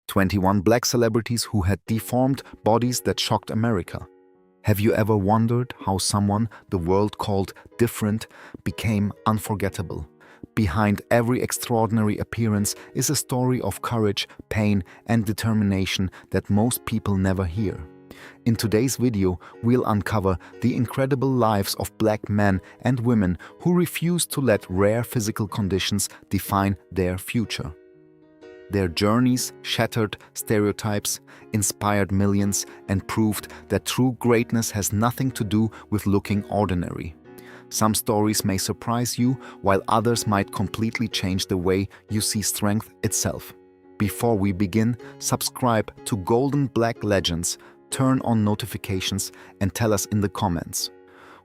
21 black celebrities who had deformed bodies that shocked America. Have you ever wondered how someone the world called different became unforgettable? Behind every extraordinary appearance is a story of courage, pain, and determination that most people never hear. In today's video, we'll uncover the incredible lives of black men and women who refuse to let rare physical conditions define their future. Their journeys shattered stereotypes, inspired millions, and proved that true greatness has nothing to do with looking ordinary. Some stories may surprise you, while others might completely change the way you see strength itself. Before we begin, subscribe to Golden Black Legends, turn on notifications, and tell us in the comments.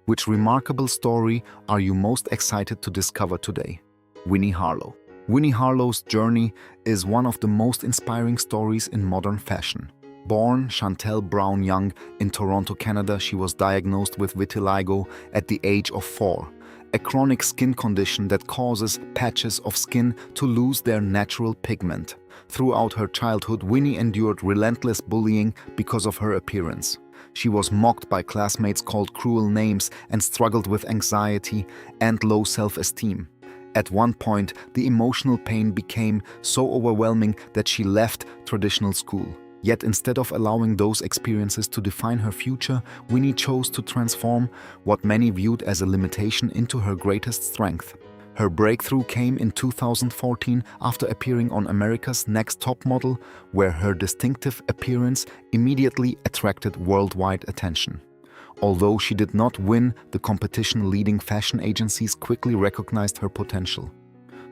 Which remarkable story are you most excited to discover today? Winnie Harlow. Winnie Harlow's journey is one of the most inspiring stories in modern fashion. Born Chantel Brown Young in Toronto, Canada, she was diagnosed with vitiligo at the age of 4, a chronic skin condition that causes patches of skin to lose their natural pigment. Throughout her childhood, Winnie endured relentless bullying because of her appearance. She was mocked by classmates, called cruel names, and struggled with anxiety and low self-esteem. At one point, the emotional pain became so overwhelming that she left traditional school. Yet instead of allowing those experiences to define her future, Winnie chose to transform what many viewed as a limitation into her greatest strength. Her breakthrough came in 2014 after appearing on America's Next Top Model, where her distinctive appearance immediately attracted worldwide attention. Although she did not win the competition, leading fashion agencies quickly recognized her potential.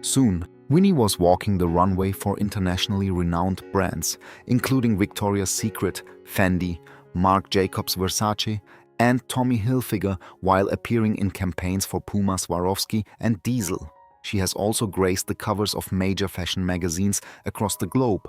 Soon, Winnie was walking the runway for internationally renowned brands, including Victoria's Secret, Fendi, Marc Jacobs Versace, and Tommy Hilfiger, while appearing in campaigns for Puma, Swarovski, and Diesel. She has also graced the covers of major fashion magazines across the globe.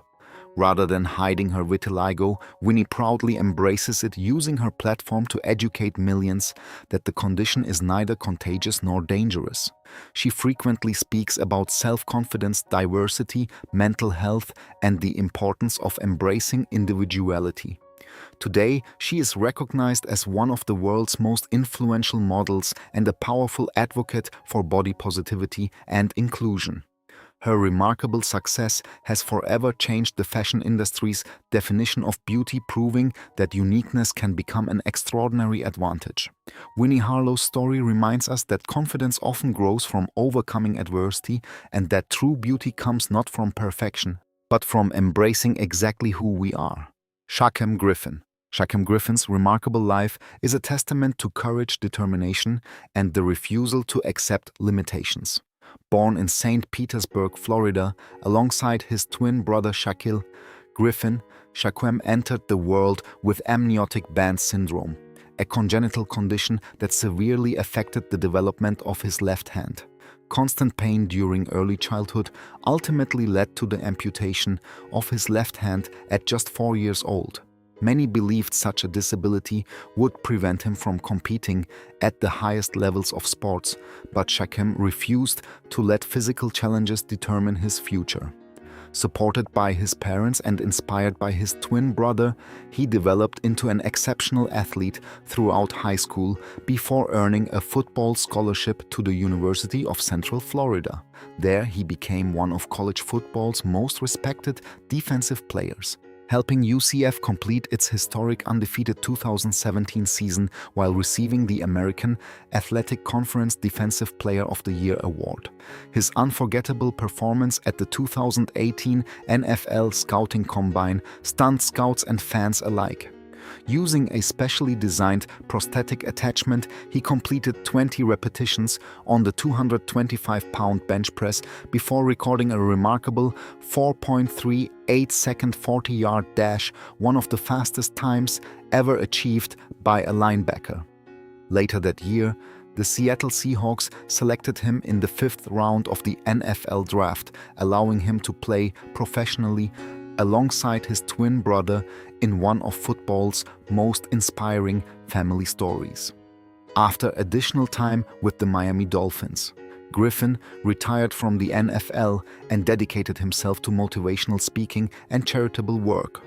Rather than hiding her vitiligo, Winnie proudly embraces it, using her platform to educate millions that the condition is neither contagious nor dangerous. She frequently speaks about self-confidence, diversity, mental health, and the importance of embracing individuality. Today, she is recognized as one of the world's most influential models and a powerful advocate for body positivity and inclusion. Her remarkable success has forever changed the fashion industry's definition of beauty, proving that uniqueness can become an extraordinary advantage. Winnie Harlow's story reminds us that confidence often grows from overcoming adversity, and that true beauty comes not from perfection, but from embracing exactly who we are. Shaquem Griffin. Shaquem Griffin's remarkable life is a testament to courage, determination, and the refusal to accept limitations. Born in St. Petersburg, Florida, alongside his twin brother Shaquille Griffin, Shaquem entered the world with amniotic band syndrome, a congenital condition that severely affected the development of his left hand. Constant pain during early childhood ultimately led to the amputation of his left hand at just 4 years old. Many believed such a disability would prevent him from competing at the highest levels of sports, but Shaquem refused to let physical challenges determine his future. Supported by his parents and inspired by his twin brother, he developed into an exceptional athlete throughout high school before earning a football scholarship to the University of Central Florida. There, he became one of college football's most respected defensive players, helping UCF complete its historic undefeated 2017 season while receiving the American Athletic Conference Defensive Player of the Year award. His unforgettable performance at the 2018 NFL Scouting Combine stunned scouts and fans alike. Using a specially designed prosthetic attachment, he completed 20 repetitions on the 225-pound bench press before recording a remarkable 4.38-second 40-yard dash, one of the fastest times ever achieved by a linebacker. Later that year, the Seattle Seahawks selected him in the 5th round of the NFL draft, allowing him to play professionally alongside his twin brother in one of football's most inspiring family stories. After additional time with the Miami Dolphins, Griffin retired from the NFL and dedicated himself to motivational speaking and charitable work.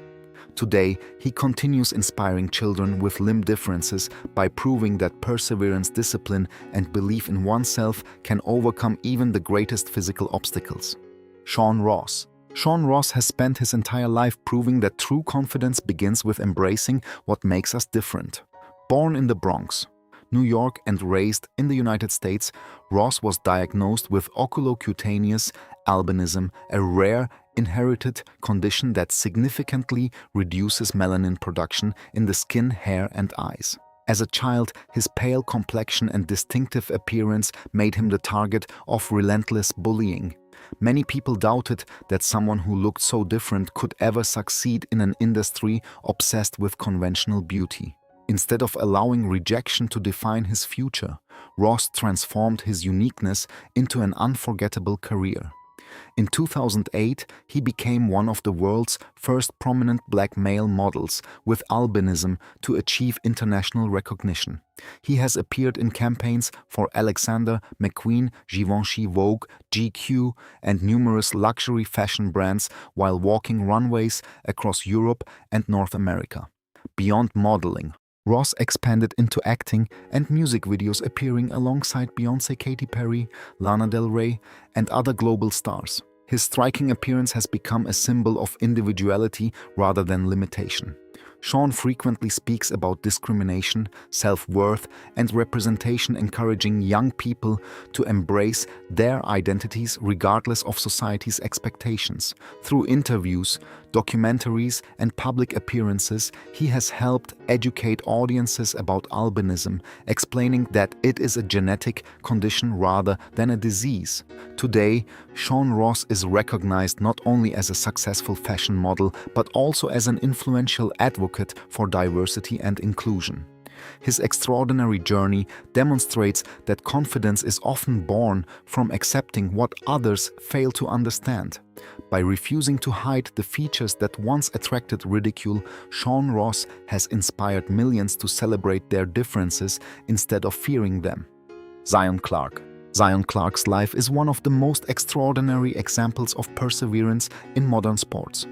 Today, he continues inspiring children with limb differences by proving that perseverance, discipline, and belief in oneself can overcome even the greatest physical obstacles. Shaun Ross. Shaun Ross has spent his entire life proving that true confidence begins with embracing what makes us different. Born in the Bronx, New York, and raised in the United States, Ross was diagnosed with oculocutaneous albinism, a rare inherited condition that significantly reduces melanin production in the skin, hair, and eyes. As a child, his pale complexion and distinctive appearance made him the target of relentless bullying. Many people doubted that someone who looked so different could ever succeed in an industry obsessed with conventional beauty. Instead of allowing rejection to define his future, Ross transformed his uniqueness into an unforgettable career. In 2008, he became one of the world's first prominent black male models with albinism to achieve international recognition. He has appeared in campaigns for Alexander McQueen, Givenchy, Vogue, GQ, and numerous luxury fashion brands while walking runways across Europe and North America. Beyond modeling, Ross expanded into acting and music videos, appearing alongside Beyoncé, Katy Perry, Lana Del Rey, and other global stars. His striking appearance has become a symbol of individuality rather than limitation. Shaun frequently speaks about discrimination, self-worth, and representation, encouraging young people to embrace their identities regardless of society's expectations. Through interviews, documentaries, and public appearances, he has helped educate audiences about albinism, explaining that it is a genetic condition rather than a disease. Today, Shaun Ross is recognized not only as a successful fashion model, but also as an influential advocate for diversity and inclusion. His extraordinary journey demonstrates that confidence is often born from accepting what others fail to understand. By refusing to hide the features that once attracted ridicule, Shaun Ross has inspired millions to celebrate their differences instead of fearing them. Zion Clark. Zion Clark's life is one of the most extraordinary examples of perseverance in modern sports.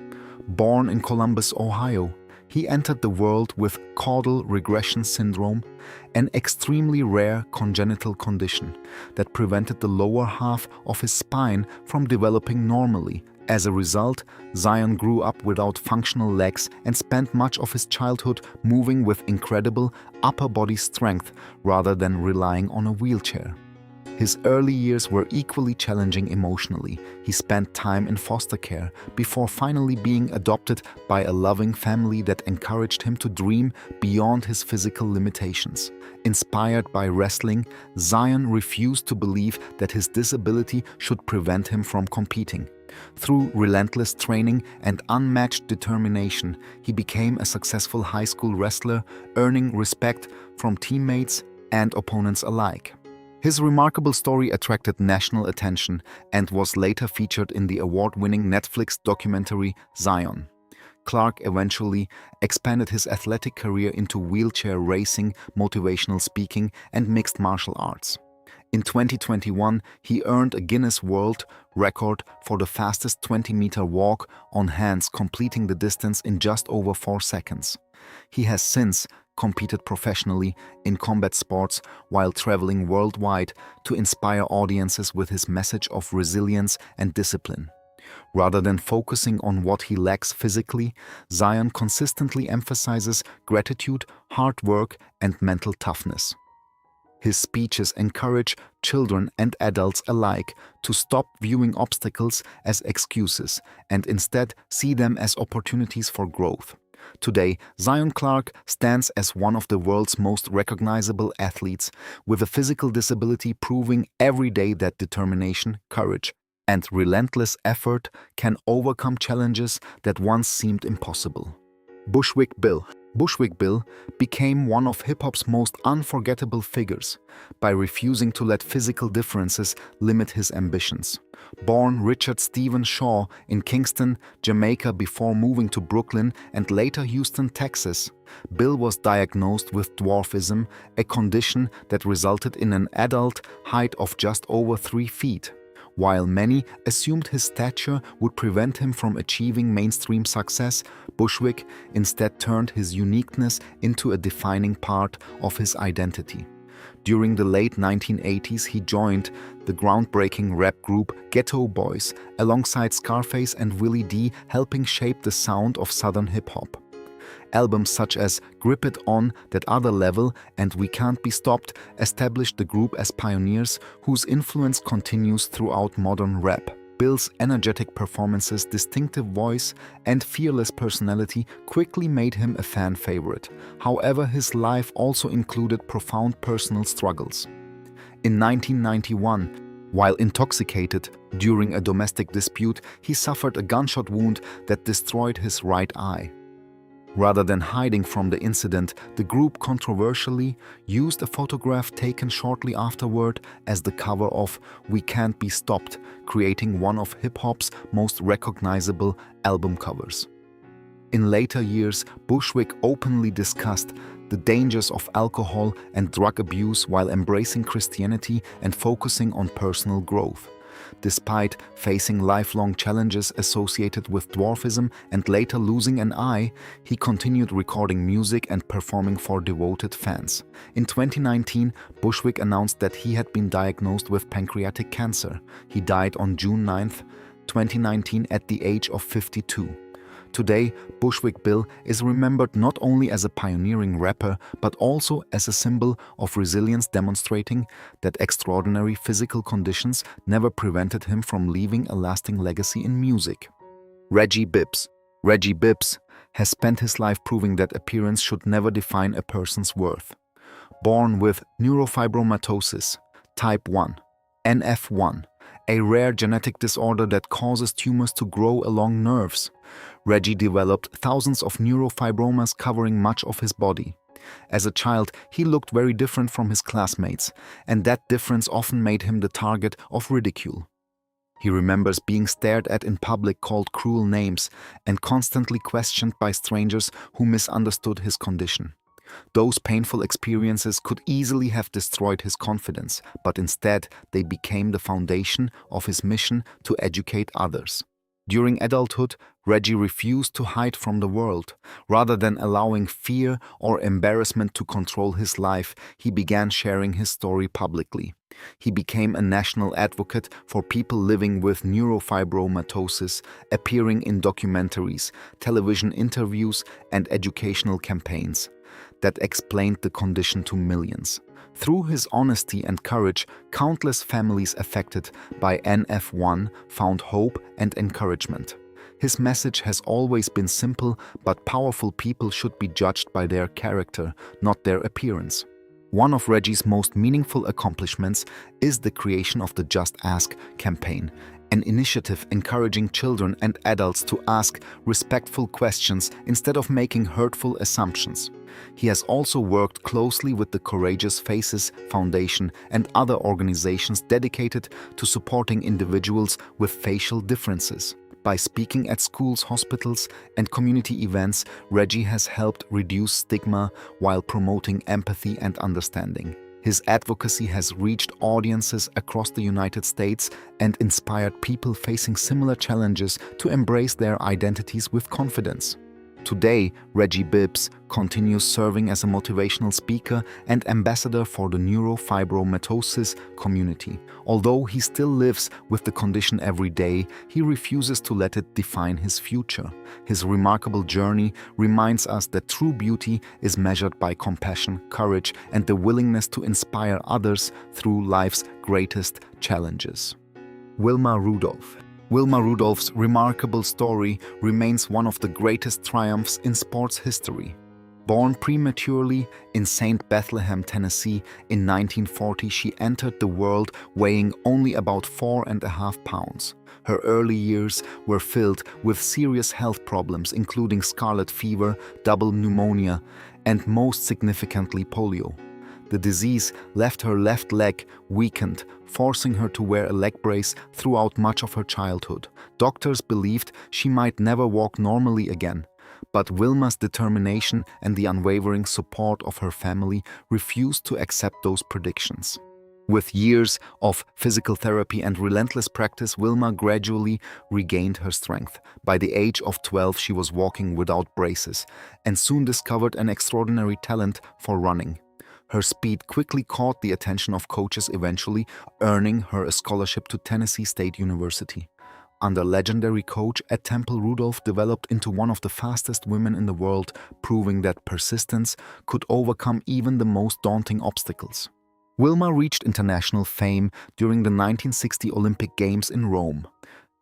Born in Columbus, Ohio, he entered the world with caudal regression syndrome, an extremely rare congenital condition that prevented the lower half of his spine from developing normally. As a result, Zion grew up without functional legs and spent much of his childhood moving with incredible upper body strength rather than relying on a wheelchair. His early years were equally challenging emotionally. He spent time in foster care before finally being adopted by a loving family that encouraged him to dream beyond his physical limitations. Inspired by wrestling, Zion refused to believe that his disability should prevent him from competing. Through relentless training and unmatched determination, he became a successful high school wrestler, earning respect from teammates and opponents alike. His remarkable story attracted national attention and was later featured in the award-winning Netflix documentary Zion. Clark eventually expanded his athletic career into wheelchair racing, motivational speaking, and mixed martial arts. In 2021, he earned a Guinness World Record for the fastest 20-meter walk on hands, completing the distance in just over 4 seconds. He has since competed professionally in combat sports while traveling worldwide to inspire audiences with his message of resilience and discipline. Rather than focusing on what he lacks physically, Zion consistently emphasizes gratitude, hard work, and mental toughness. His speeches encourage children and adults alike to stop viewing obstacles as excuses and instead see them as opportunities for growth. Today, Zion Clark stands as one of the world's most recognizable athletes, with a physical disability proving every day that determination, courage, and relentless effort can overcome challenges that once seemed impossible. Bushwick Bill. Bushwick Bill became one of hip-hop's most unforgettable figures by refusing to let physical differences limit his ambitions. Born Richard Stephen Shaw in Kingston, Jamaica before moving to Brooklyn and later Houston, Texas, Bill was diagnosed with dwarfism, a condition that resulted in an adult height of just over 3 feet. While many assumed his stature would prevent him from achieving mainstream success, Bushwick instead turned his uniqueness into a defining part of his identity. During the late 1980s, he joined the groundbreaking rap group Ghetto Boys, alongside Scarface and Willie D, helping shape the sound of Southern hip-hop. Albums such as Grip It On, That Other Level, and We Can't Be Stopped established the group as pioneers whose influence continues throughout modern rap. Bill's energetic performances, distinctive voice, and fearless personality quickly made him a fan favorite. However, his life also included profound personal struggles. In 1991, while intoxicated during a domestic dispute, he suffered a gunshot wound that destroyed his right eye. Rather than hiding from the incident, the group controversially used a photograph taken shortly afterward as the cover of We Can't Be Stopped, creating one of hip-hop's most recognizable album covers. In later years, Bushwick openly discussed the dangers of alcohol and drug abuse while embracing Christianity and focusing on personal growth. Despite facing lifelong challenges associated with dwarfism and later losing an eye, he continued recording music and performing for devoted fans. In 2019, Bushwick announced that he had been diagnosed with pancreatic cancer. He died on June 9, 2019 at the age of 52. Today, Bushwick Bill is remembered not only as a pioneering rapper, but also as a symbol of resilience, demonstrating that extraordinary physical conditions never prevented him from leaving a lasting legacy in music. Reggie Bibbs. Reggie Bibbs has spent his life proving that appearance should never define a person's worth. Born with neurofibromatosis, type 1, NF1, a rare genetic disorder that causes tumors to grow along nerves, Reggie developed thousands of neurofibromas covering much of his body. As a child, he looked very different from his classmates, and that difference often made him the target of ridicule. He remembers being stared at in public, called cruel names, and constantly questioned by strangers who misunderstood his condition. Those painful experiences could easily have destroyed his confidence, but instead they became the foundation of his mission to educate others. During adulthood, Reggie refused to hide from the world. Rather than allowing fear or embarrassment to control his life, he began sharing his story publicly. He became a national advocate for people living with neurofibromatosis, appearing in documentaries, television interviews, and educational campaigns that explained the condition to millions. Through his honesty and courage, countless families affected by NF1 found hope and encouragement. His message has always been simple, but powerful people should be judged by their character, not their appearance. One of Reggie's most meaningful accomplishments is the creation of the Just Ask campaign, an initiative encouraging children and adults to ask respectful questions instead of making hurtful assumptions. He has also worked closely with the Courageous Faces Foundation and other organizations dedicated to supporting individuals with facial differences. By speaking at schools, hospitals, and community events, Reggie has helped reduce stigma while promoting empathy and understanding. His advocacy has reached audiences across the United States and inspired people facing similar challenges to embrace their identities with confidence. Today, Reggie Bibbs continues serving as a motivational speaker and ambassador for the neurofibromatosis community. Although he still lives with the condition every day, he refuses to let it define his future. His remarkable journey reminds us that true beauty is measured by compassion, courage, and the willingness to inspire others through life's greatest challenges. Wilma Rudolph. Wilma Rudolph's remarkable story remains one of the greatest triumphs in sports history. Born prematurely in St. Bethlehem, Tennessee in 1940, she entered the world weighing only about 4.5 pounds. Her early years were filled with serious health problems, including scarlet fever, double pneumonia, and most significantly polio. The disease left her left leg weakened, forcing her to wear a leg brace throughout much of her childhood. Doctors believed she might never walk normally again, but Wilma's determination and the unwavering support of her family refused to accept those predictions. With years of physical therapy and relentless practice, Wilma gradually regained her strength. By the age of 12, she was walking without braces and soon discovered an extraordinary talent for running. Her speed quickly caught the attention of coaches, eventually earning her a scholarship to Tennessee State University. Under legendary coach at Temple, Rudolph developed into one of the fastest women in the world, proving that persistence could overcome even the most daunting obstacles. Wilma reached international fame during the 1960 Olympic Games in Rome.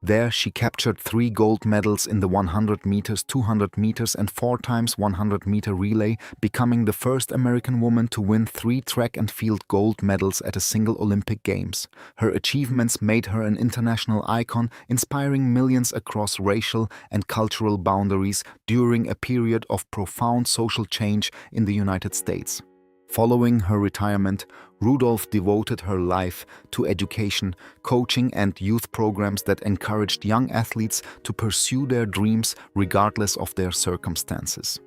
There, she captured 3 gold medals in the 100 meters, 200 meters, and 4 times 100-meter relay, becoming the first American woman to win 3 track and field gold medals at a single Olympic Games. Her achievements made her an international icon, inspiring millions across racial and cultural boundaries during a period of profound social change in the United States. Following her retirement, Rudolph devoted her life to education, coaching, and youth programs that encouraged young athletes to pursue their dreams regardless of their circumstances.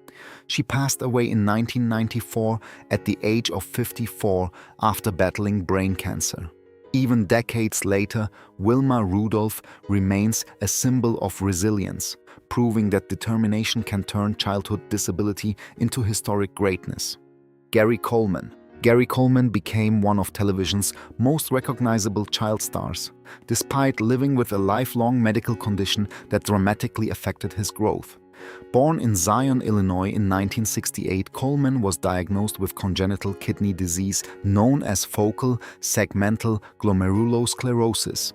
She passed away in 1994 at the age of 54 after battling brain cancer. Even decades later, Wilma Rudolph remains a symbol of resilience, proving that determination can turn childhood disability into historic greatness. Gary Coleman. Gary Coleman became one of television's most recognizable child stars, despite living with a lifelong medical condition that dramatically affected his growth. Born in Zion, Illinois in 1968, Coleman was diagnosed with congenital kidney disease known as focal segmental glomerulosclerosis.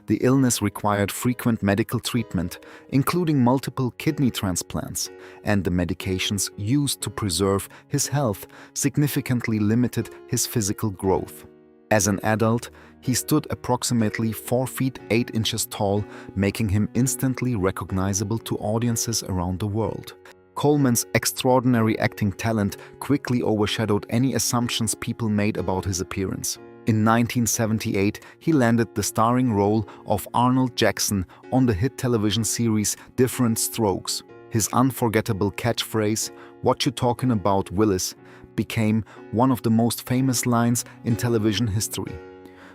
The illness required frequent medical treatment, including multiple kidney transplants, and the medications used to preserve his health significantly limited his physical growth. As an adult, he stood approximately 4 feet 8 inches tall, making him instantly recognizable to audiences around the world. Coleman's extraordinary acting talent quickly overshadowed any assumptions people made about his appearance. In 1978, he landed the starring role of Arnold Jackson on the hit television series Different Strokes. His unforgettable catchphrase, "What you talking about, Willis?" became one of the most famous lines in television history.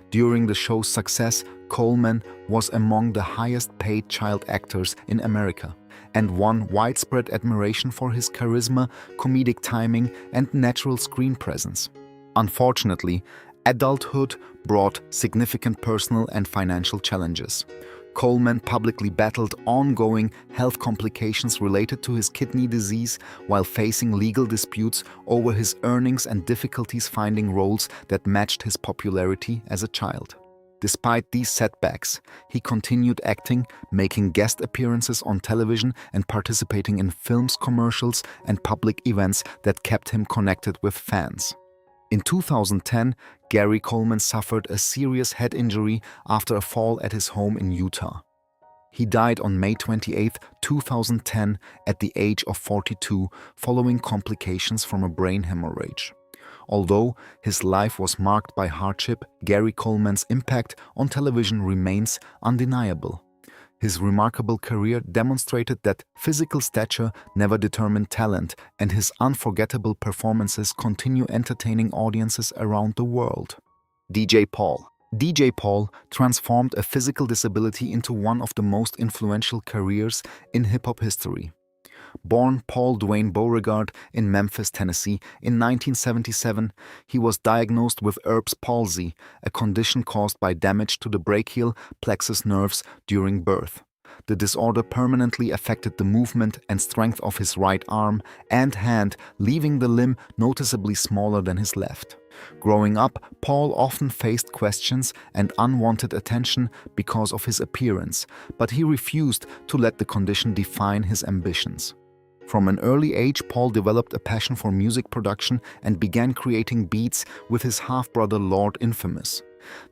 During the show's success, Coleman was among the highest-paid child actors in America and won widespread admiration for his charisma, comedic timing, and natural screen presence. Unfortunately, adulthood brought significant personal and financial challenges. Coleman publicly battled ongoing health complications related to his kidney disease while facing legal disputes over his earnings and difficulties finding roles that matched his popularity as a child. Despite these setbacks, he continued acting, making guest appearances on television and participating in films, commercials, and public events that kept him connected with fans. In 2010, Gary Coleman suffered a serious head injury after a fall at his home in Utah. He died on May 28, 2010, at the age of 42, following complications from a brain hemorrhage. Although his life was marked by hardship, Gary Coleman's impact on television remains undeniable. His remarkable career demonstrated that physical stature never determined talent, and his unforgettable performances continue entertaining audiences around the world. DJ Paul. DJ Paul transformed a physical disability into one of the most influential careers in hip-hop history. Born Paul Dwayne Beauregard in Memphis, Tennessee, in 1977, he was diagnosed with Erb's palsy, a condition caused by damage to the brachial plexus nerves during birth. The disorder permanently affected the movement and strength of his right arm and hand, leaving the limb noticeably smaller than his left. Growing up, Paul often faced questions and unwanted attention because of his appearance, but he refused to let the condition define his ambitions. From an early age, Paul developed a passion for music production and began creating beats with his half-brother Lord Infamous.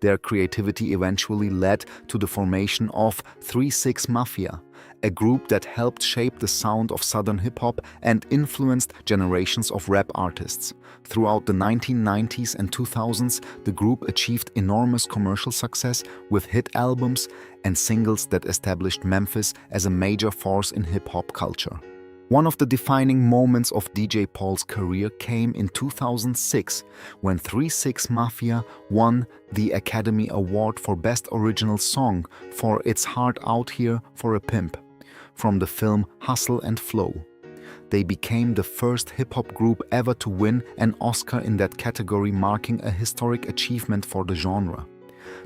Their creativity eventually led to the formation of 3-6 Mafia, a group that helped shape the sound of Southern hip-hop and influenced generations of rap artists. Throughout the 1990s and 2000s, the group achieved enormous commercial success with hit albums and singles that established Memphis as a major force in hip-hop culture. One of the defining moments of DJ Paul's career came in 2006 when 3-6 Mafia won the Academy Award for Best Original Song for It's Hard Out Here for a Pimp from the film Hustle and Flow. They became the first hip-hop group ever to win an Oscar in that category, marking a historic achievement for the genre.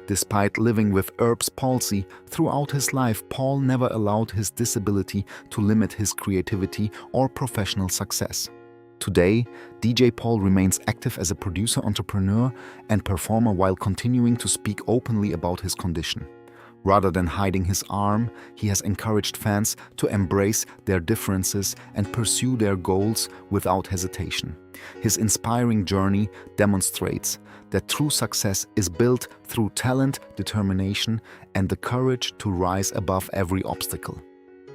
Despite living with Erb's palsy throughout his life, Paul never allowed his disability to limit his creativity or professional success. Today, DJ Paul remains active as a producer, entrepreneur, and performer while continuing to speak openly about his condition. Rather than hiding his arm, he has encouraged fans to embrace their differences and pursue their goals without hesitation. His inspiring journey demonstrates that true success is built through talent, determination, and the courage to rise above every obstacle.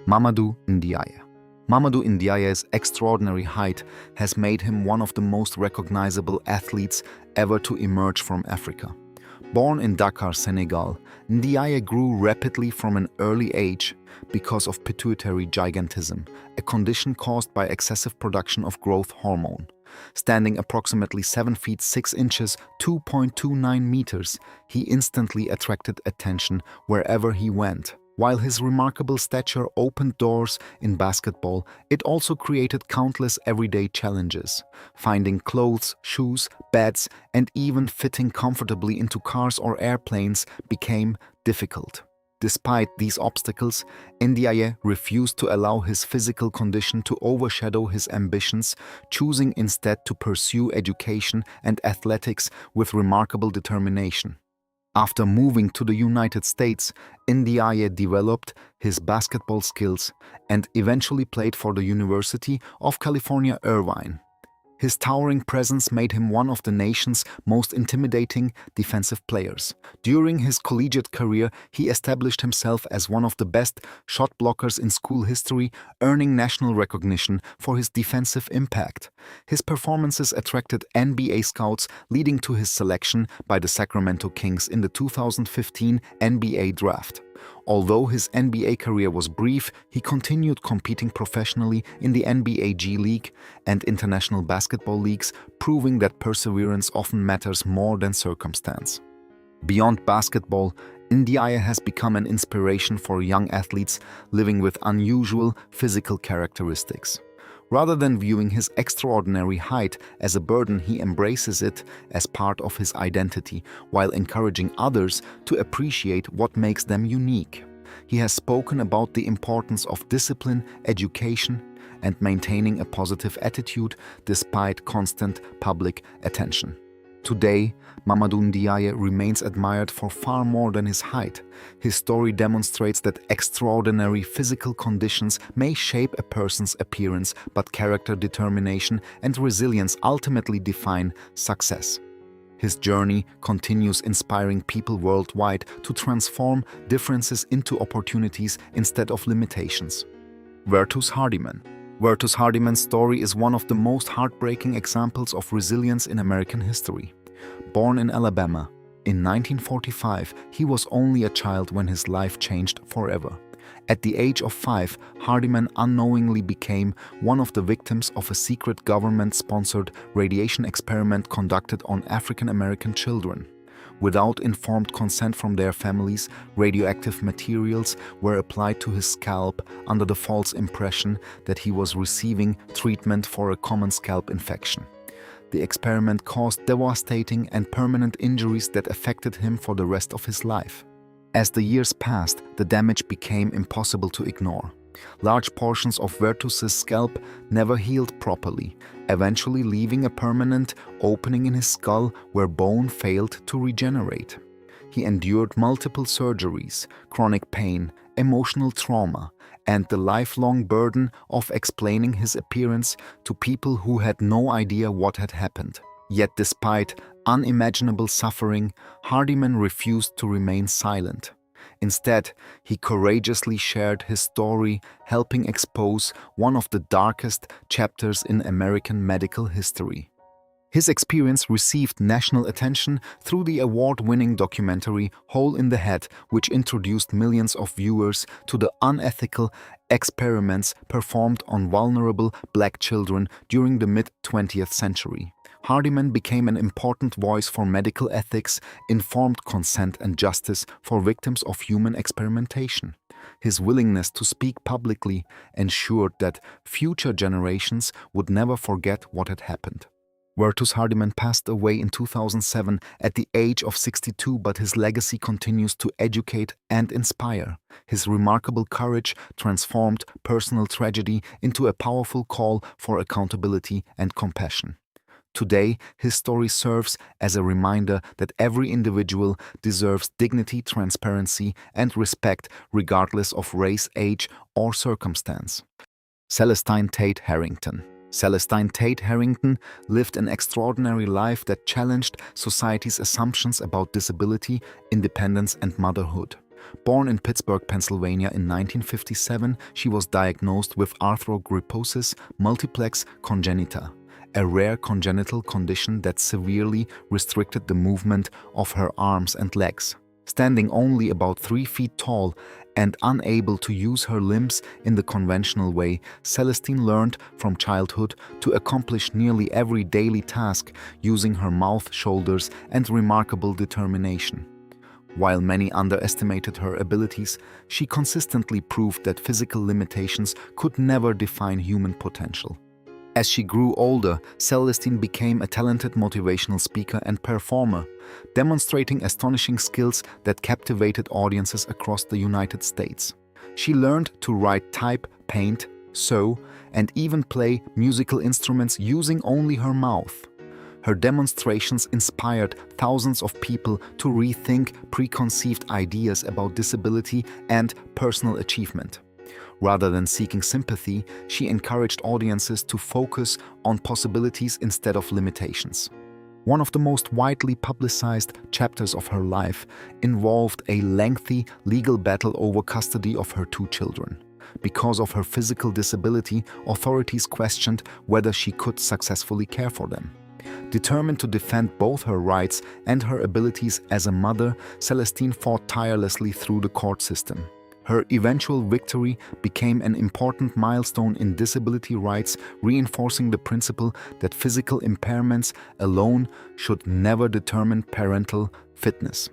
Mamadou N'Diaye. Mamadou N'Diaye's extraordinary height has made him one of the most recognizable athletes ever to emerge from Africa. Born in Dakar, Senegal, N'Diaye grew rapidly from an early age because of pituitary gigantism, a condition caused by excessive production of growth hormone. Standing approximately 7 feet 6 inches, 2.29 meters, he instantly attracted attention wherever he went. While his remarkable stature opened doors in basketball, it also created countless everyday challenges. Finding clothes, shoes, beds, and even fitting comfortably into cars or airplanes became difficult. Despite these obstacles, N'Diaye refused to allow his physical condition to overshadow his ambitions, choosing instead to pursue education and athletics with remarkable determination. After moving to the United States, N'Diaye developed his basketball skills and eventually played for the University of California, Irvine. His towering presence made him one of the nation's most intimidating defensive players. During his collegiate career, he established himself as one of the best shot blockers in school history, earning national recognition for his defensive impact. His performances attracted NBA scouts, leading to his selection by the Sacramento Kings in the 2015 NBA Draft. Although his NBA career was brief, he continued competing professionally in the NBA G League and international basketball leagues, proving that perseverance often matters more than circumstance. Beyond basketball, N'Diaye has become an inspiration for young athletes living with unusual physical characteristics. Rather than viewing his extraordinary height as a burden, he embraces it as part of his identity, while encouraging others to appreciate what makes them unique. He has spoken about the importance of discipline, education, and maintaining a positive attitude despite constant public attention. Today, Mamadou N'Diaye remains admired for far more than his height. His story demonstrates that extraordinary physical conditions may shape a person's appearance, but character, determination, and resilience ultimately define success. His journey continues, inspiring people worldwide to transform differences into opportunities instead of limitations. Vertus Hardyman. Vertus Hardyman's story is one of the most heartbreaking examples of resilience in American history. Born in Alabama, in 1945, he was only a child when his life changed forever. At the age of 5, Hardyman unknowingly became one of the victims of a secret government-sponsored radiation experiment conducted on African American children. Without informed consent from their families, radioactive materials were applied to his scalp under the false impression that he was receiving treatment for a common scalp infection. The experiment caused devastating and permanent injuries that affected him for the rest of his life. As the years passed, the damage became impossible to ignore. Large portions of Vertus's scalp never healed properly, eventually leaving a permanent opening in his skull where bone failed to regenerate. He endured multiple surgeries, chronic pain, emotional trauma, and the lifelong burden of explaining his appearance to people who had no idea what had happened. Yet despite unimaginable suffering, Hardyman refused to remain silent. Instead, he courageously shared his story, helping expose one of the darkest chapters in American medical history. His experience received national attention through the award-winning documentary Hole in the Head, which introduced millions of viewers to the unethical experiments performed on vulnerable black children during the mid-20th century. Hardyman became an important voice for medical ethics, informed consent and justice for victims of human experimentation. His willingness to speak publicly ensured that future generations would never forget what had happened. Vertus Hardyman passed away in 2007 at the age of 62, but his legacy continues to educate and inspire. His remarkable courage transformed personal tragedy into a powerful call for accountability and compassion. Today, his story serves as a reminder that every individual deserves dignity, transparency, and respect regardless of race, age, or circumstance. Celestine Tate Harrington. Celestine Tate Harrington lived an extraordinary life that challenged society's assumptions about disability, independence, and motherhood. Born in Pittsburgh, Pennsylvania in 1957, she was diagnosed with arthrogryposis multiplex congenita, a rare congenital condition that severely restricted the movement of her arms and legs. Standing only about 3 feet tall and unable to use her limbs in the conventional way, Celestine learned from childhood to accomplish nearly every daily task using her mouth, shoulders, and remarkable determination. While many underestimated her abilities, she consistently proved that physical limitations could never define human potential. As she grew older, Celestine became a talented motivational speaker and performer, demonstrating astonishing skills that captivated audiences across the United States. She learned to write, type, paint, sew, and even play musical instruments using only her mouth. Her demonstrations inspired thousands of people to rethink preconceived ideas about disability and personal achievement. Rather than seeking sympathy, she encouraged audiences to focus on possibilities instead of limitations. One of the most widely publicized chapters of her life involved a lengthy legal battle over custody of her 2 children. Because of her physical disability, authorities questioned whether she could successfully care for them. Determined to defend both her rights and her abilities as a mother, Celestine fought tirelessly through the court system. Her eventual victory became an important milestone in disability rights, reinforcing the principle that physical impairments alone should never determine parental fitness.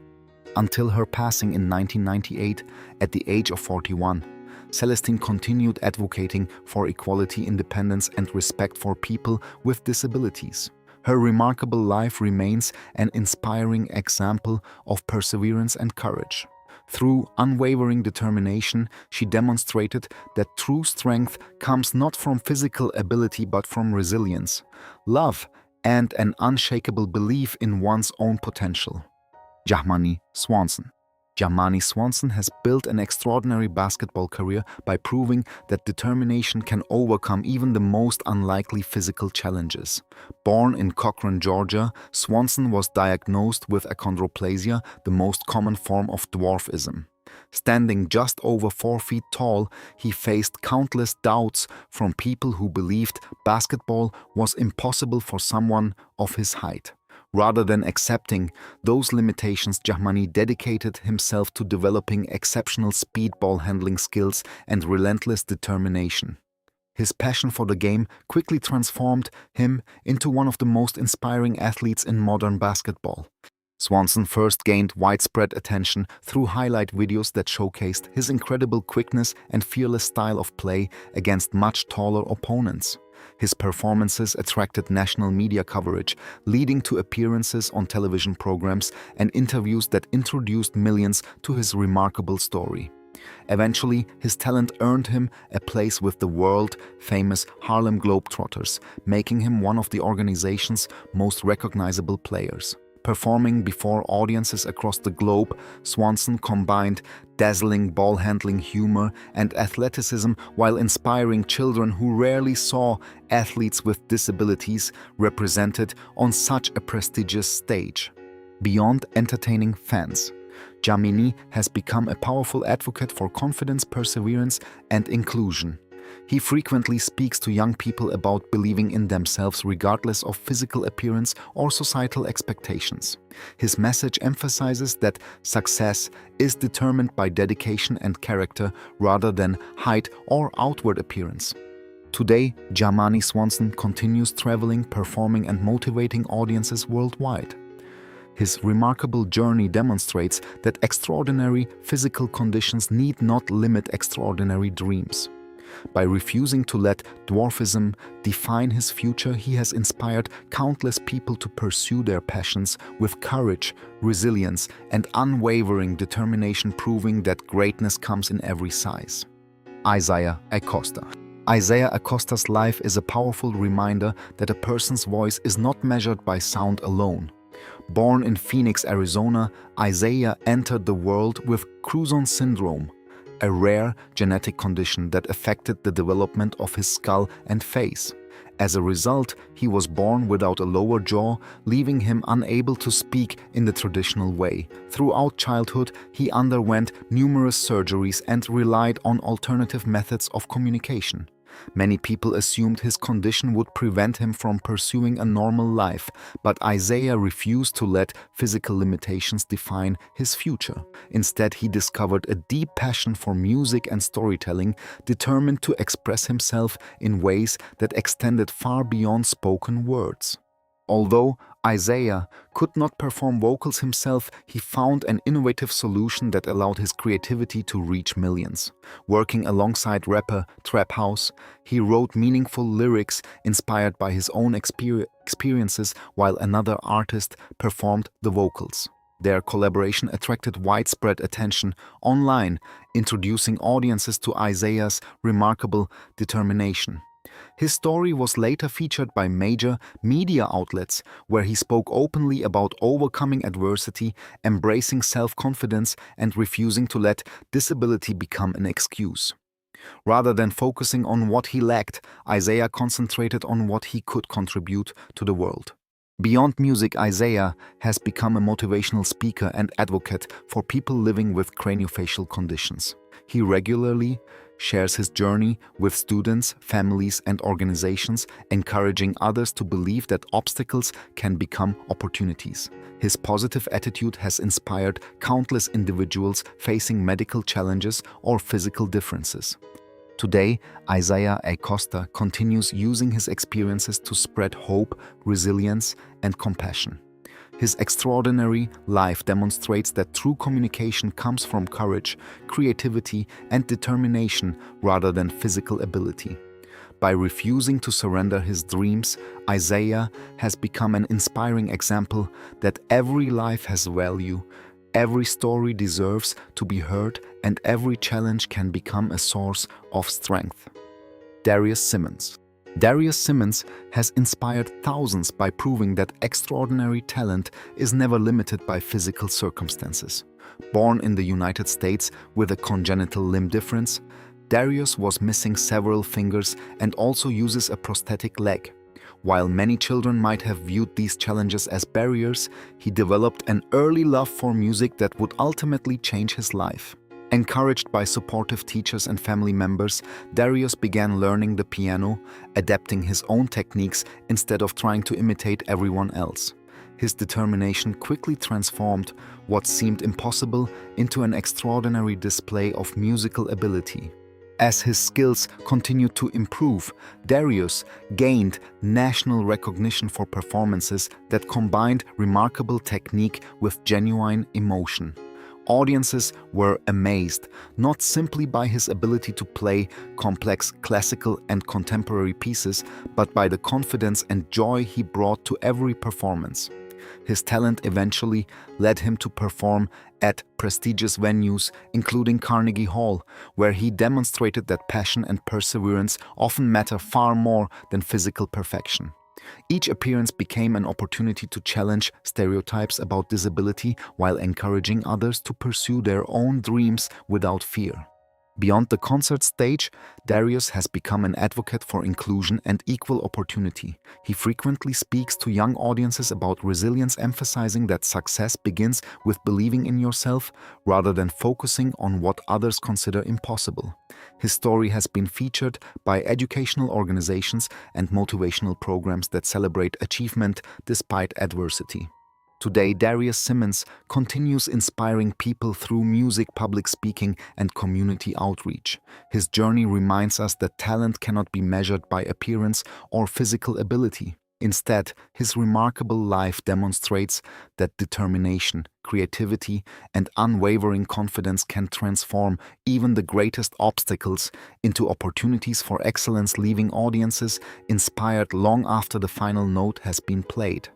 Until her passing in 1998, at the age of 41, Celestine continued advocating for equality, independence, and respect for people with disabilities. Her remarkable life remains an inspiring example of perseverance and courage. Through unwavering determination, she demonstrated that true strength comes not from physical ability but from resilience, love, and an unshakable belief in one's own potential. Jahmani Swanson. Jahmani Swanson has built an extraordinary basketball career by proving that determination can overcome even the most unlikely physical challenges. Born in Cochran, Georgia, Swanson was diagnosed with achondroplasia, the most common form of dwarfism. Standing just over 4 feet tall, he faced countless doubts from people who believed basketball was impossible for someone of his height. Rather than accepting those limitations, Jahmani dedicated himself to developing exceptional speed ball handling skills and relentless determination. His passion for the game quickly transformed him into one of the most inspiring athletes in modern basketball. Swanson first gained widespread attention through highlight videos that showcased his incredible quickness and fearless style of play against much taller opponents. His performances attracted national media coverage, leading to appearances on television programs and interviews that introduced millions to his remarkable story. Eventually, his talent earned him a place with the world-famous Harlem Globetrotters, making him one of the organization's most recognizable players. Performing before audiences across the globe, Swanson combined dazzling ball-handling humor and athleticism while inspiring children who rarely saw athletes with disabilities represented on such a prestigious stage. Beyond entertaining fans, Jahmani has become a powerful advocate for confidence, perseverance, and inclusion. He frequently speaks to young people about believing in themselves regardless of physical appearance or societal expectations. His message emphasizes that success is determined by dedication and character rather than height or outward appearance. Today, Jahmani Swanson continues traveling, performing, and motivating audiences worldwide. His remarkable journey demonstrates that extraordinary physical conditions need not limit extraordinary dreams. By refusing to let dwarfism define his future, he has inspired countless people to pursue their passions with courage, resilience, and unwavering determination, proving that greatness comes in every size. Jaya Acosta. Jaya Acosta's life is a powerful reminder that a person's voice is not measured by sound alone. Born in Phoenix, Arizona, Jaya entered the world with Crouzon syndrome, a rare genetic condition that affected the development of his skull and face. As a result, he was born without a lower jaw, leaving him unable to speak in the traditional way. Throughout childhood, he underwent numerous surgeries and relied on alternative methods of communication. Many people assumed his condition would prevent him from pursuing a normal life, but Jaya refused to let physical limitations define his future. Instead, he discovered a deep passion for music and storytelling, determined to express himself in ways that extended far beyond spoken words. Although Jaya could not perform vocals himself, he found an innovative solution that allowed his creativity to reach millions. Working alongside rapper Trap House, he wrote meaningful lyrics inspired by his own experiences, while another artist performed the vocals. Their collaboration attracted widespread attention online, introducing audiences to Jaya's remarkable determination. His story was later featured by major media outlets, where he spoke openly about overcoming adversity, embracing self-confidence, and refusing to let disability become an excuse. Rather than focusing on what he lacked, Jaya concentrated on what he could contribute to the world. Beyond music, Jaya has become a motivational speaker and advocate for people living with craniofacial conditions. He regularly shares his journey with students, families, and organizations, encouraging others to believe that obstacles can become opportunities. His positive attitude has inspired countless individuals facing medical challenges or physical differences. Today, Jaya Acosta continues using his experiences to spread hope, resilience, and compassion. His extraordinary life demonstrates that true communication comes from courage, creativity, and determination rather than physical ability. By refusing to surrender his dreams, Jaya has become an inspiring example that every life has value, every story deserves to be heard, and every challenge can become a source of strength. Darius Simmons. Darius Simmons has inspired thousands by proving that extraordinary talent is never limited by physical circumstances. Born in the United States with a congenital limb difference, Darius was missing several fingers and also uses a prosthetic leg. While many children might have viewed these challenges as barriers, he developed an early love for music that would ultimately change his life. Encouraged by supportive teachers and family members, Darius began learning the piano, adapting his own techniques instead of trying to imitate everyone else. His determination quickly transformed what seemed impossible into an extraordinary display of musical ability. As his skills continued to improve, Darius gained national recognition for performances that combined remarkable technique with genuine emotion. Audiences were amazed, not simply by his ability to play complex classical and contemporary pieces, but by the confidence and joy he brought to every performance. His talent eventually led him to perform at prestigious venues, including Carnegie Hall, where he demonstrated that passion and perseverance often matter far more than physical perfection. Each appearance became an opportunity to challenge stereotypes about disability while encouraging others to pursue their own dreams without fear. Beyond the concert stage, Darius has become an advocate for inclusion and equal opportunity. He frequently speaks to young audiences about resilience, emphasizing that success begins with believing in yourself rather than focusing on what others consider impossible. His story has been featured by educational organizations and motivational programs that celebrate achievement despite adversity. Today, Darius Simmons continues inspiring people through music, public speaking, and community outreach. His journey reminds us that talent cannot be measured by appearance or physical ability. Instead, his remarkable life demonstrates that determination, creativity, and unwavering confidence can transform even the greatest obstacles into opportunities for excellence, leaving audiences inspired long after the final note has been played.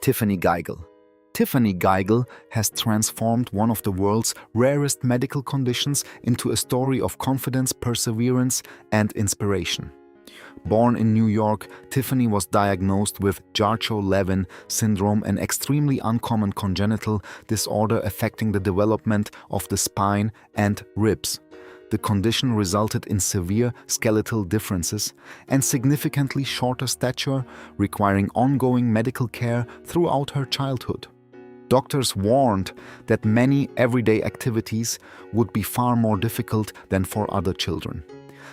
Tiffany Geel. Tiffany Geel has transformed one of the world's rarest medical conditions into a story of confidence, perseverance, and inspiration. Born in New York, Tiffany was diagnosed with Charcot-Levin syndrome, an extremely uncommon congenital disorder affecting the development of the spine and ribs. The condition resulted in severe skeletal differences and significantly shorter stature, requiring ongoing medical care throughout her childhood. Doctors warned that many everyday activities would be far more difficult than for other children.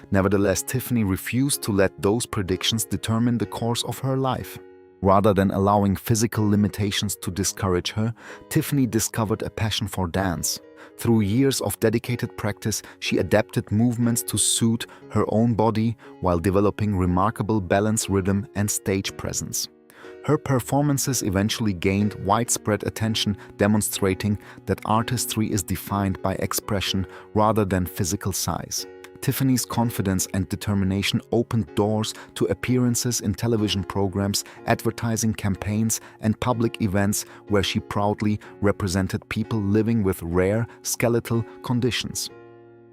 Nevertheless, Tiffany refused to let those predictions determine the course of her life. Rather than allowing physical limitations to discourage her, Tiffany discovered a passion for dance. Through years of dedicated practice, she adapted movements to suit her own body while developing remarkable balance, rhythm, and stage presence. Her performances eventually gained widespread attention, demonstrating that artistry is defined by expression rather than physical size. Tiffany's confidence and determination opened doors to appearances in television programs, advertising campaigns, and public events where she proudly represented people living with rare skeletal conditions.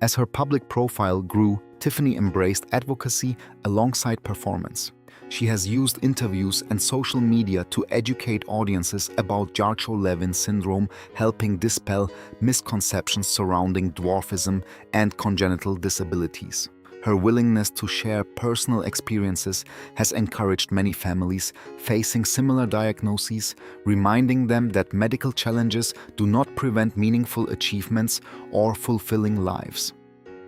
As her public profile grew, Tiffany embraced advocacy alongside performance. She has used interviews and social media to educate audiences about Charcot-Levin syndrome, helping dispel misconceptions surrounding dwarfism and congenital disabilities. Her willingness to share personal experiences has encouraged many families facing similar diagnoses, reminding them that medical challenges do not prevent meaningful achievements or fulfilling lives.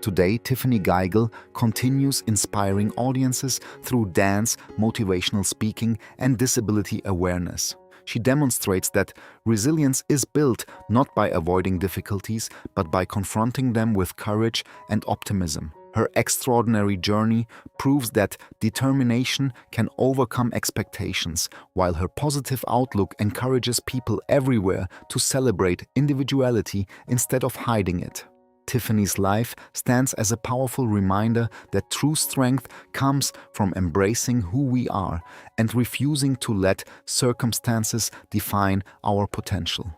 Today, Tiffany Geel continues inspiring audiences through dance, motivational speaking, and disability awareness. She demonstrates that resilience is built not by avoiding difficulties, but by confronting them with courage and optimism. Her extraordinary journey proves that determination can overcome expectations, while her positive outlook encourages people everywhere to celebrate individuality instead of hiding it. Tiffany's life stands as a powerful reminder that true strength comes from embracing who we are and refusing to let circumstances define our potential.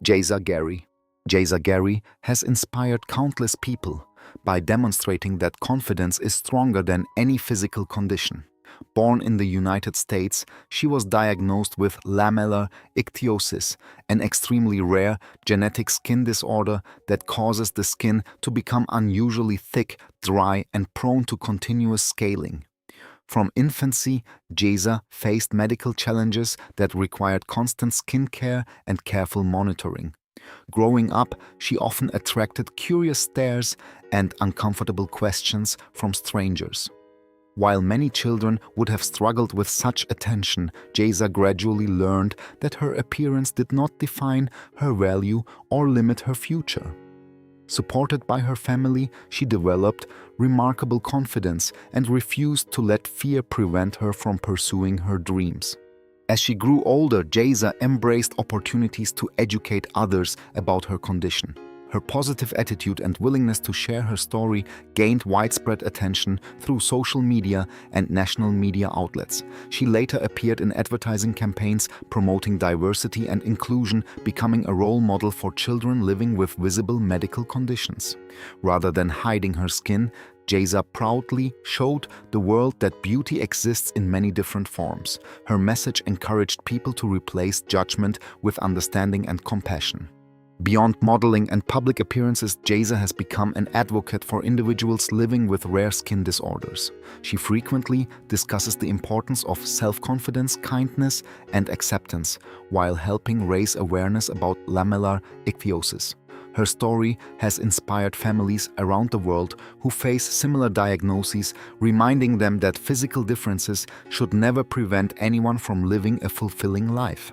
Jaya Garry. Jaya Garry has inspired countless people by demonstrating that confidence is stronger than any physical condition. Born in the United States, she was diagnosed with lamellar ichthyosis, an extremely rare genetic skin disorder that causes the skin to become unusually thick, dry, and prone to continuous scaling. From infancy, Jaya faced medical challenges that required constant skin care and careful monitoring. Growing up, she often attracted curious stares and uncomfortable questions from strangers. While many children would have struggled with such attention, Jaya gradually learned that her appearance did not define her value or limit her future. Supported by her family, she developed remarkable confidence and refused to let fear prevent her from pursuing her dreams. As she grew older, Jaya embraced opportunities to educate others about her condition. Her positive attitude and willingness to share her story gained widespread attention through social media and national media outlets. She later appeared in advertising campaigns promoting diversity and inclusion, becoming a role model for children living with visible medical conditions. Rather than hiding her skin, Jaya proudly showed the world that beauty exists in many different forms. Her message encouraged people to replace judgment with understanding and compassion. Beyond modeling and public appearances, Jaya has become an advocate for individuals living with rare skin disorders. She frequently discusses the importance of self-confidence, kindness, and acceptance, while helping raise awareness about lamellar ichthyosis. Her story has inspired families around the world who face similar diagnoses, reminding them that physical differences should never prevent anyone from living a fulfilling life.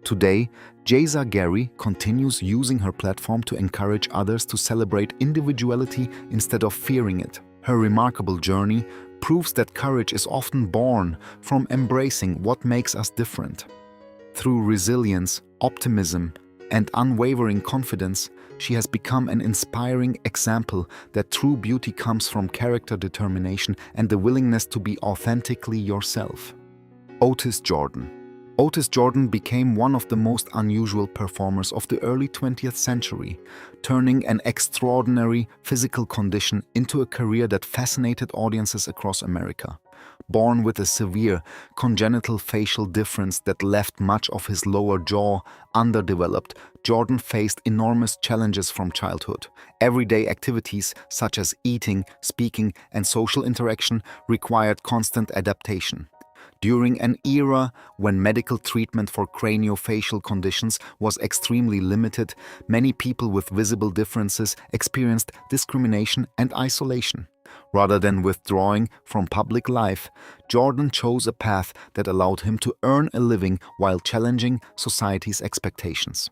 Today, Jaya Garry continues using her platform to encourage others to celebrate individuality instead of fearing it. Her remarkable journey proves that courage is often born from embracing what makes us different. Through resilience, optimism, and unwavering confidence, she has become an inspiring example that true beauty comes from character determination and the willingness to be authentically yourself. Otis Jordan. Otis Jordan became one of the most unusual performers of the early 20th century, turning an extraordinary physical condition into a career that fascinated audiences across America. Born with a severe congenital facial difference that left much of his lower jaw underdeveloped, Jordan faced enormous challenges from childhood. Everyday activities such as eating, speaking, and social interaction required constant adaptation. During an era when medical treatment for craniofacial conditions was extremely limited, many people with visible differences experienced discrimination and isolation. Rather than withdrawing from public life, Jordan chose a path that allowed him to earn a living while challenging society's expectations.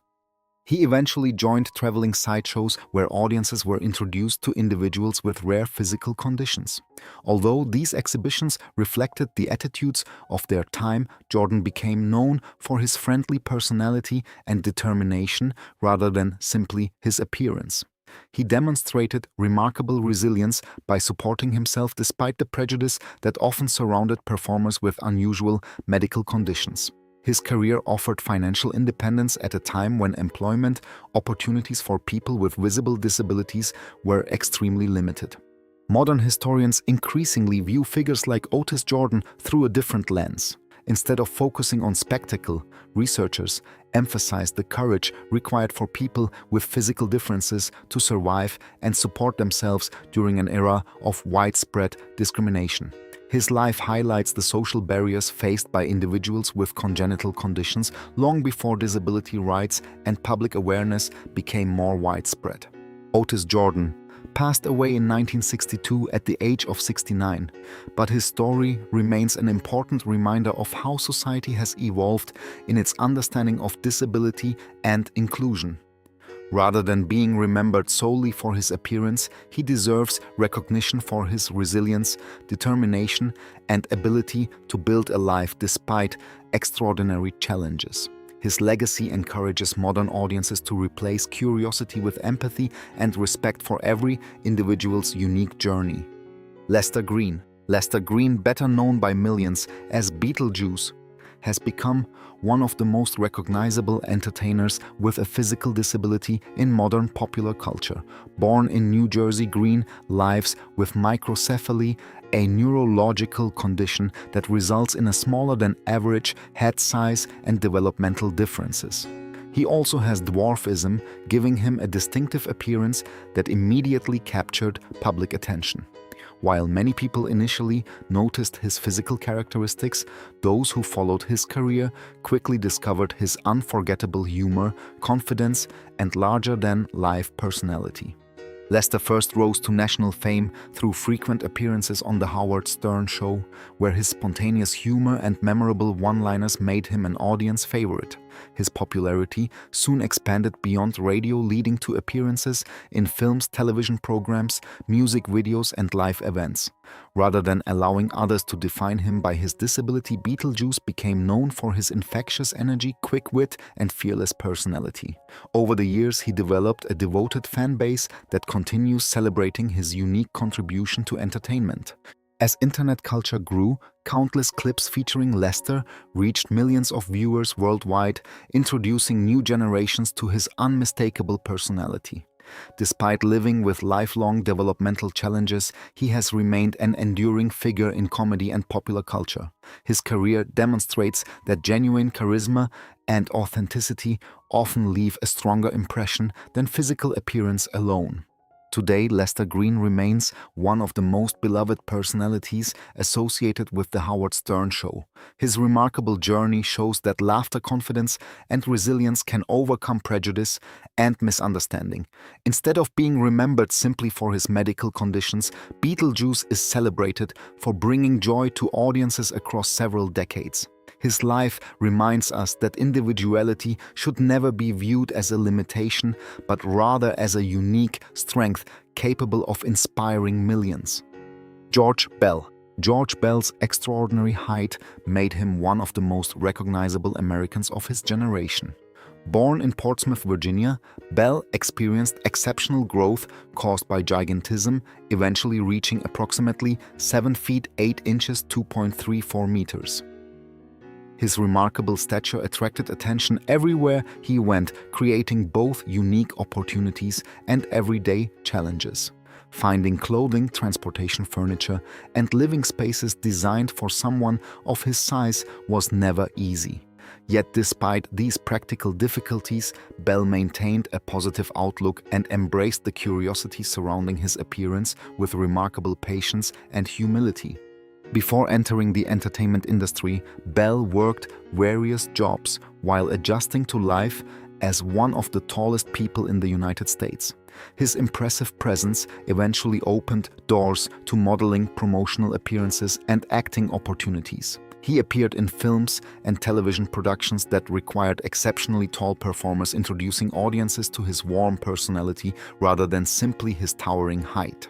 He eventually joined traveling sideshows where audiences were introduced to individuals with rare physical conditions. Although these exhibitions reflected the attitudes of their time, Jordan became known for his friendly personality and determination rather than simply his appearance. He demonstrated remarkable resilience by supporting himself despite the prejudice that often surrounded performers with unusual medical conditions. His career offered financial independence at a time when employment opportunities for people with visible disabilities were extremely limited. Modern historians increasingly view figures like Otis Jordan through a different lens. Instead of focusing on spectacle, researchers emphasized the courage required for people with physical differences to survive and support themselves during an era of widespread discrimination. His life highlights the social barriers faced by individuals with congenital conditions long before disability rights and public awareness became more widespread. Otis Jordan passed away in 1962 at the age of 69, but his story remains an important reminder of how society has evolved in its understanding of disability and inclusion. Rather than being remembered solely for his appearance, he deserves recognition for his resilience, determination, and ability to build a life despite extraordinary challenges. His legacy encourages modern audiences to replace curiosity with empathy and respect for every individual's unique journey. Lester Green. Lester Green, better known by millions as Beetlejuice, has become one of the most recognizable entertainers with a physical disability in modern popular culture. Born in New Jersey, Green lives with microcephaly, a neurological condition that results in a smaller than average head size and developmental differences. He also has dwarfism, giving him a distinctive appearance that immediately captured public attention. While many people initially noticed his physical characteristics, those who followed his career quickly discovered his unforgettable humor, confidence, and larger-than-life personality. Lester first rose to national fame through frequent appearances on The Howard Stern Show, where his spontaneous humor and memorable one-liners made him an audience favorite. His popularity soon expanded beyond radio, leading to appearances in films, television programs, music videos, and live events. Rather than allowing others to define him by his disability, Beetlejuice became known for his infectious energy, quick wit, and fearless personality. Over the years, he developed a devoted fan base that continues celebrating his unique contribution to entertainment. As internet culture grew, countless clips featuring Lester reached millions of viewers worldwide, introducing new generations to his unmistakable personality. Despite living with lifelong developmental challenges, he has remained an enduring figure in comedy and popular culture. His career demonstrates that genuine charisma and authenticity often leave a stronger impression than physical appearance alone. Today, Lester Green remains one of the most beloved personalities associated with The Howard Stern Show. His remarkable journey shows that laughter, confidence, and resilience can overcome prejudice and misunderstanding. Instead of being remembered simply for his medical conditions, Beetlejuice is celebrated for bringing joy to audiences across several decades. His life reminds us that individuality should never be viewed as a limitation, but rather as a unique strength capable of inspiring millions. George Bell. George Bell's extraordinary height made him one of the most recognizable Americans of his generation. Born in Portsmouth, Virginia, Bell experienced exceptional growth caused by gigantism, eventually reaching approximately 7 feet 8 inches (2.34 meters). His remarkable stature attracted attention everywhere he went, creating both unique opportunities and everyday challenges. Finding clothing, transportation, furniture, and living spaces designed for someone of his size was never easy. Yet despite these practical difficulties, Bell maintained a positive outlook and embraced the curiosity surrounding his appearance with remarkable patience and humility. Before entering the entertainment industry, Bell worked various jobs while adjusting to life as one of the tallest people in the United States. His impressive presence eventually opened doors to modeling, promotional appearances, and acting opportunities. He appeared in films and television productions that required exceptionally tall performers, introducing audiences to his warm personality rather than simply his towering height.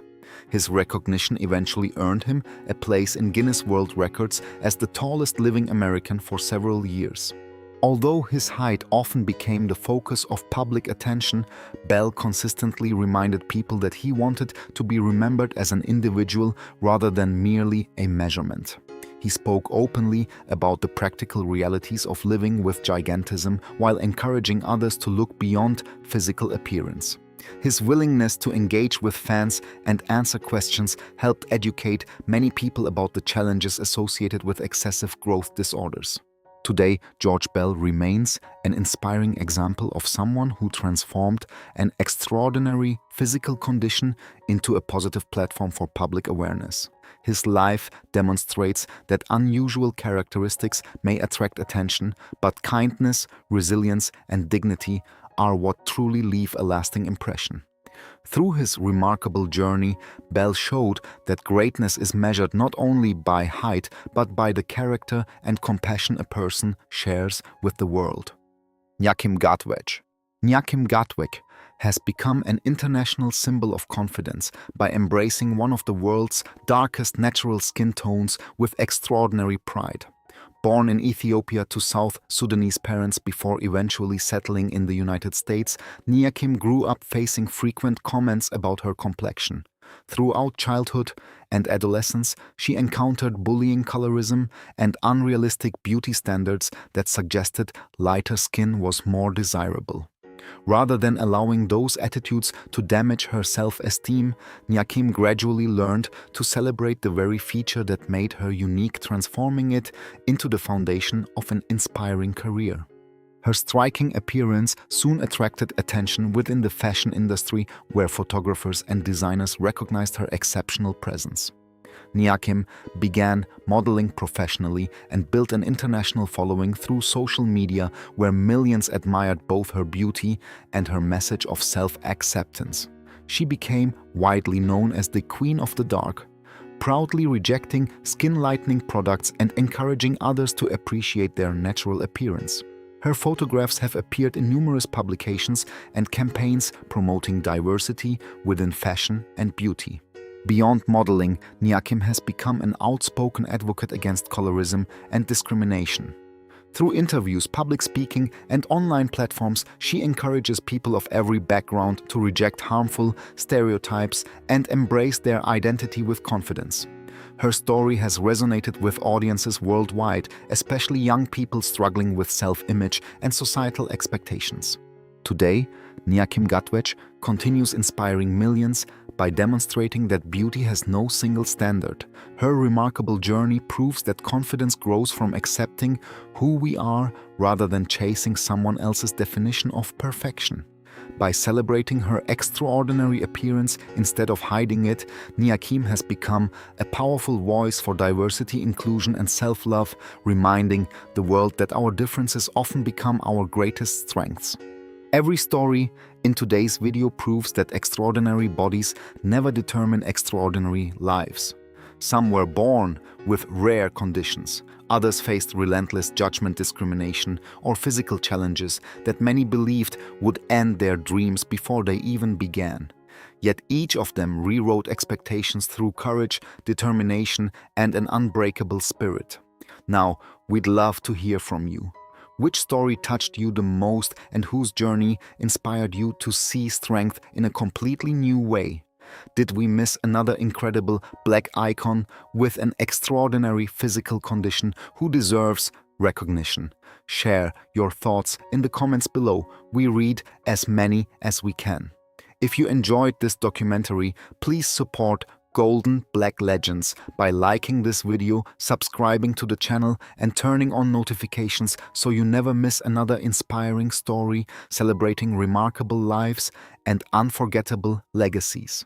His recognition eventually earned him a place in Guinness World Records as the tallest living American for several years. Although his height often became the focus of public attention, Bell consistently reminded people that he wanted to be remembered as an individual rather than merely a measurement. He spoke openly about the practical realities of living with gigantism while encouraging others to look beyond physical appearance. His willingness to engage with fans and answer questions helped educate many people about the challenges associated with excessive growth disorders. Today, George Bell remains an inspiring example of someone who transformed an extraordinary physical condition into a positive platform for public awareness. His life demonstrates that unusual characteristics may attract attention, but kindness, resilience, and dignity are what truly leave a lasting impression. Through his remarkable journey, Bell showed that greatness is measured not only by height, but by the character and compassion a person shares with the world. Nyakim Gatwech. Nyakim Gatwech has become an international symbol of confidence by embracing one of the world's darkest natural skin tones with extraordinary pride. Born in Ethiopia to South Sudanese parents before eventually settling in the United States, Nyakim grew up facing frequent comments about her complexion. Throughout childhood and adolescence, she encountered bullying, colorism, and unrealistic beauty standards that suggested lighter skin was more desirable. Rather than allowing those attitudes to damage her self-esteem, Nyakim gradually learned to celebrate the very feature that made her unique, transforming it into the foundation of an inspiring career. Her striking appearance soon attracted attention within the fashion industry, where photographers and designers recognized her exceptional presence. Nyakim began modeling professionally and built an international following through social media, where millions admired both her beauty and her message of self-acceptance. She became widely known as the Queen of the Dark, proudly rejecting skin-lightening products and encouraging others to appreciate their natural appearance. Her photographs have appeared in numerous publications and campaigns promoting diversity within fashion and beauty. Beyond modeling, Nyakim has become an outspoken advocate against colorism and discrimination. Through interviews, public speaking, and online platforms, she encourages people of every background to reject harmful stereotypes and embrace their identity with confidence. Her story has resonated with audiences worldwide, especially young people struggling with self-image and societal expectations. Today, Nyakim Gatwech continues inspiring millions by demonstrating that beauty has no single standard. Her remarkable journey proves that confidence grows from accepting who we are rather than chasing someone else's definition of perfection. By celebrating her extraordinary appearance instead of hiding it, Nyakim has become a powerful voice for diversity, inclusion, and self-love, reminding the world that our differences often become our greatest strengths. Every story in today's video proves that extraordinary bodies never determine extraordinary lives. Some were born with rare conditions. Others faced relentless judgment, discrimination, or physical challenges that many believed would end their dreams before they even began. Yet each of them rewrote expectations through courage, determination, and an unbreakable spirit. Now, we'd love to hear from you. Which story touched you the most and whose journey inspired you to see strength in a completely new way? Did we miss another incredible Black icon with an extraordinary physical condition who deserves recognition? Share your thoughts in the comments below. We read as many as we can. If you enjoyed this documentary, please support Golden Black Legends by liking this video, subscribing to the channel, and turning on notifications so you never miss another inspiring story celebrating remarkable lives and unforgettable legacies.